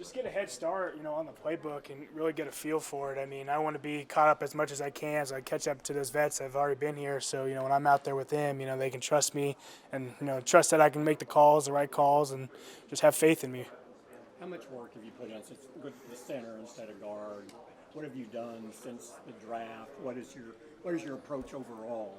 Just get a head start, on the playbook and really get a feel for it. I mean, I want to be caught up as much as I can so I catch up to those vets that have already been here. So, when I'm out there with them, they can trust me and, trust that I can make the right calls, and just have faith in me. How much work have you put in since the center instead of guard? What have you done since the draft? What is your approach overall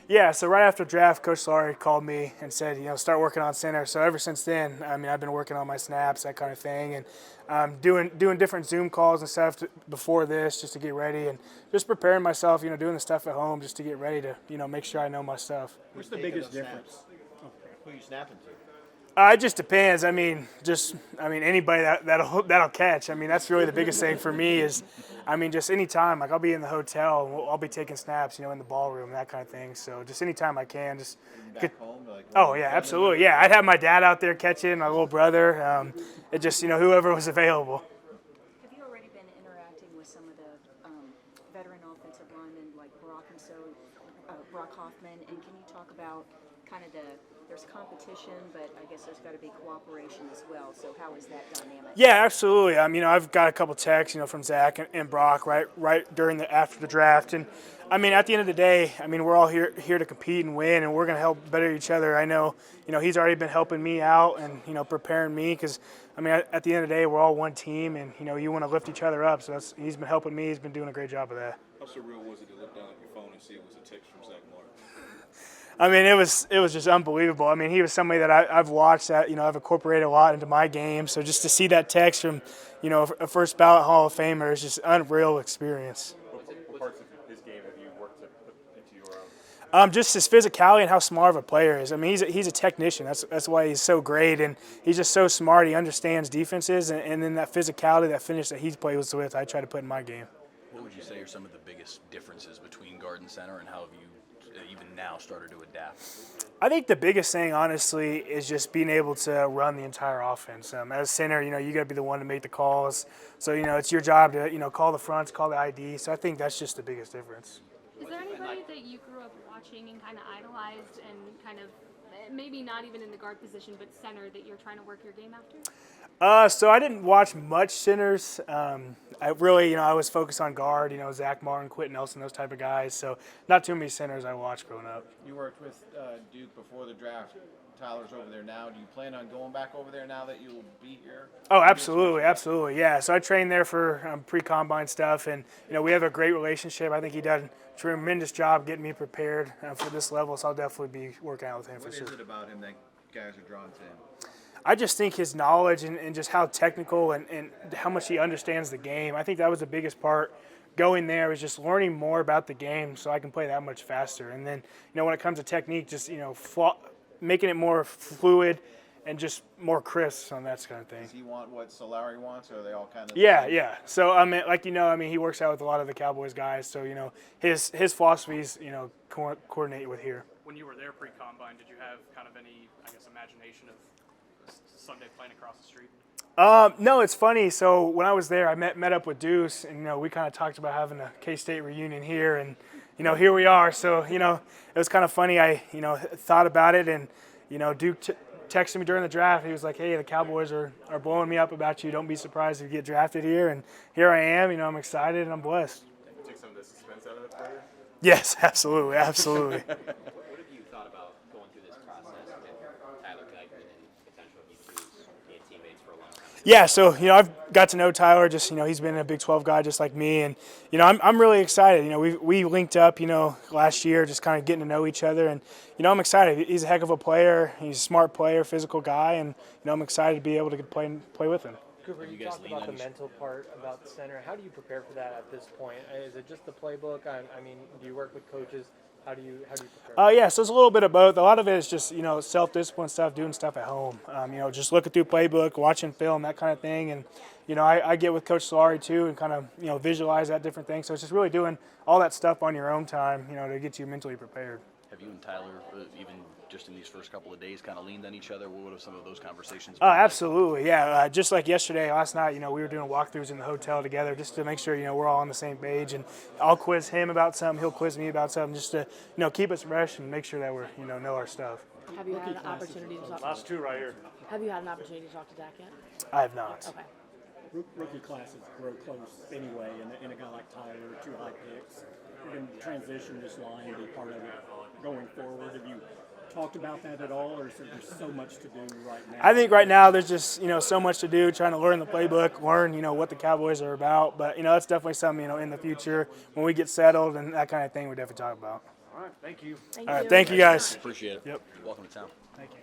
Yeah, so right after draft, Coach Solari called me and said, start working on center. So ever since then, I've been working on my snaps, that kind of thing, and doing different Zoom calls and stuff before this just to get ready, and just preparing myself, doing the stuff at home just to get ready to, make sure I know my stuff. What's the biggest difference? Who are you snapping to? It just depends. Anybody that'll catch. That's really the biggest thing for me is, just anytime. Like, I'll be in the hotel and I'll be taking snaps, in the ballroom, that kind of thing. So just anytime I can, just back home. Oh yeah, absolutely. Yeah, I'd have my dad out there catching, my little brother. It just whoever was available. Have you already been interacting with some of the veteran offensive linemen like Brock Hoffman, and can you talk about kind of there's competition, but I guess there's got to be cooperation as well. So how is that dynamic? Yeah, absolutely. I've got a couple texts, from Zach and Brock right after the draft, and at the end of the day, we're all here to compete and win, and we're going to help better each other. I know, he's already been helping me out and preparing me because at the end of the day, we're all one team, and you want to lift each other up. So he's been helping me. He's been doing a great job of that. How surreal was it to look down at your phone and see it was a text from Zach Martin? It was just unbelievable. He was somebody that I've watched that, I've incorporated a lot into my game. So just to see that text from, a first ballot Hall of Famer is just an unreal experience. What parts of his game have you worked to put into your own? Just his physicality and how smart of a player he is. He's a technician. That's why he's so great, and he's just so smart. He understands defenses, and then that physicality, that finish that he's played with, I try to put in my game. What would you say are some of the biggest differences between guard and center, and how have you even now started to adapt? I think the biggest thing, honestly, is just being able to run the entire offense. As center, you got to be the one to make the calls. So, it's your job to, call the fronts, call the ID. So I think that's just the biggest difference. Is there anybody that you grew up watching and kind of idolized and kind of maybe not even in the guard position but center that you're trying to work your game after? So I didn't watch much centers. I really, I was focused on guard, Zach Martin, Quentin Nelson, those type of guys. So not too many centers I watched growing up. You worked with Duke before the draft. Tyler's over there now. Do you plan on going back over there now that you'll be here? Oh, absolutely. Yeah, so I trained there for pre-combine stuff, and, we have a great relationship. I think he done a tremendous job getting me prepared for this level, so I'll definitely be working out with him for sure. What is it about him that guys are drawn to him? I just think his knowledge and just how technical and how much he understands the game. I think that was the biggest part going there, was just learning more about the game so I can play that much faster. And then, when it comes to technique, just, making it more fluid and just more crisp on that kind of thing. Does he want what Solari wants, or are they all kind of Yeah. So, he works out with a lot of the Cowboys guys. So, his philosophies, coordinate with here. When you were there pre-combine, did you have kind of any, imagination of Sunday playing across the street? No, it's funny. So when I was there, I met up with Deuce, and we kind of talked about having a K-State reunion here, and here we are. So it was kind of funny. I thought about it, and Duke texted me during the draft. He was like, "Hey, the Cowboys are blowing me up about you. Don't be surprised if you get drafted here." And here I am. I'm excited and I'm blessed. Take some of the suspense out of it for you? Yes, absolutely. What have you thought about going through this process with Tyler Guyton and potential you two being teammates for a long time? Yeah, so I've got to know Tyler. Just he's been a Big 12 guy just like me, and I'm really excited. We linked up last year, just kind of getting to know each other, and I'm excited. He's a heck of a player. He's a smart player, physical guy, and I'm excited to be able to play with him. Cooper, you talked about the mental part about the center. How do you prepare for that at this point? Is it just the playbook? Do you work with coaches? How do you prepare? Yeah, so it's a little bit of both. A lot of it is just, self-discipline stuff, doing stuff at home. Just looking through playbook, watching film, that kind of thing. And, I get with Coach Solari too and kind of, visualize that different thing. So it's just really doing all that stuff on your own time, to get you mentally prepared. Have you and Tyler, even just in these first couple of days, kind of leaned on each other? What have some of those conversations been? Absolutely, yeah. Just like yesterday, last night, we were doing walkthroughs in the hotel together just to make sure, we're all on the same page. And I'll quiz him about something, he'll quiz me about something, just to, keep us fresh and make sure that we're, know our stuff. Have you had an opportunity to talk? Last two right here. Have you had an opportunity to talk to Dak yet? I have not. Okay. rookie classes grow close anyway, and a guy like Tyler, 2 high picks, you're going to transition this line and be part of it going forward. Have you talked about that at all, or is there just so much to do right now? I think right now there's just so much to do, trying to learn the playbook, learn what the Cowboys are about. But that's definitely something in the future when we get settled and that kind of thing we definitely talk about. All right, thank you. All right, thank you guys. Appreciate it. Yep. Welcome to town. Thank you.